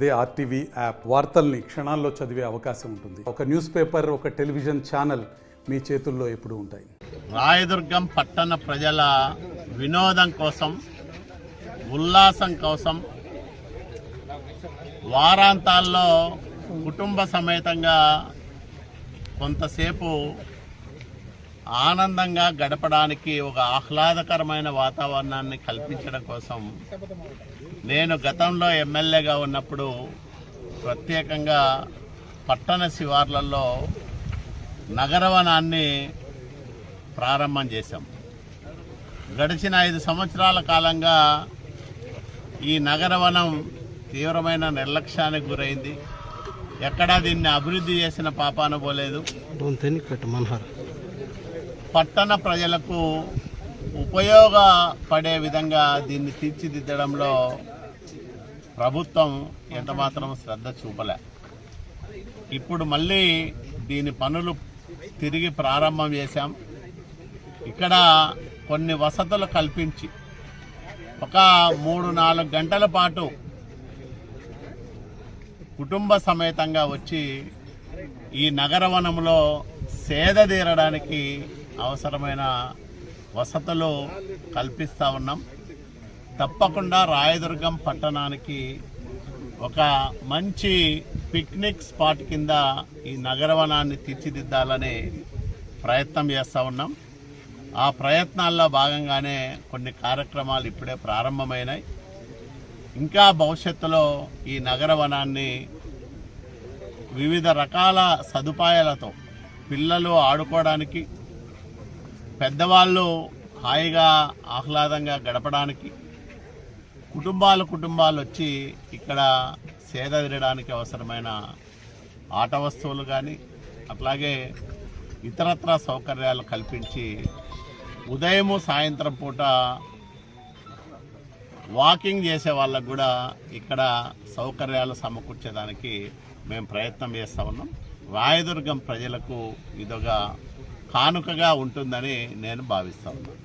అదే RTV app వార్తల్ని క్షణాల్లో చదివే అవకాశం ఉంటుంది. ఒక న్యూస్ పేపర్, ఒక టెలివిజన్ ఛానల్ మీ చేతుల్లో ఎప్పుడూ ఉంటాయి. రాయదుర్గం పట్టణ ప్రజల వినోదం కోసం, ఉల్లాసం కోసం వారాంతాల్లో కుటుంబ సమేతంగా కొంతసేపు ఆనందంగా గడపడానికి ఒక ఆహ్లాదకరమైన వాతావరణాన్ని కల్పించడం కోసం నేను గతంలో ఎమ్మెల్యేగా ఉన్నప్పుడు ప్రత్యేకంగా పట్టణ శివార్లలో నగరవనాన్ని ప్రారంభం చేశాం. గడిచిన 5 సంవత్సరాల కాలంగా ఈ నగరవనం తీవ్రమైన నిర్లక్ష్యానికి గురైంది. ఎక్కడా దీన్ని అభివృద్ధి చేసిన పాపాన పోలేదు. పట్టణ ప్రజలకు ఉపయోగపడే విధంగా దీన్ని తీర్చిదిద్దడంలో ప్రభుత్వం ఎంతమాత్రం శ్రద్ధ చూపలే. ఇప్పుడు మళ్ళీ దీని పనులు తిరిగి ప్రారంభం చేశాం. ఇక్కడ కొన్ని వసతులు కల్పించి ఒక 3-4 గంటల పాటు కుటుంబ సమేతంగా వచ్చి ఈ నగరవనంలో సేద తీరడానికి అవసరమైన వసతులు కల్పిస్తూ ఉన్నాం. తప్పకుండా రాయదుర్గం పట్టణానికి ఒక మంచి పిక్నిక్ స్పాట్ కింద ఈ నగరవనాన్ని తీర్చిదిద్దాలని ప్రయత్నం చేస్తూ ఉన్నాం. ఆ ప్రయత్నాల్లో భాగంగానే కొన్ని కార్యక్రమాలు ఇప్పుడే ప్రారంభమైనాయి. ఇంకా భవిష్యత్తులో ఈ నగరవనాన్ని వివిధ రకాల సదుపాయాలతో పిల్లలు ఆడుకోవడానికి, పెద్దవాళ్ళు హాయిగా ఆహ్లాదంగా గడపడానికి, కుటుంబాలు వచ్చి ఇక్కడ సేద తీరడానికి అవసరమైన ఆట వస్తువులు కానీ అట్లాగే ఇతరత్ర సౌకర్యాలు కల్పించి ఉదయము సాయంత్రం పూట వాకింగ్ చేసే వాళ్ళకు కూడా ఇక్కడ సౌకర్యాలు సమకూర్చేదానికి మేము ప్రయత్నం చేస్తూ ఉన్నాం. రాయదుర్గం ప్రజలకు ఇదొక కానుకగా ఉంటుందని నేను భావిస్తా ఉన్నాను.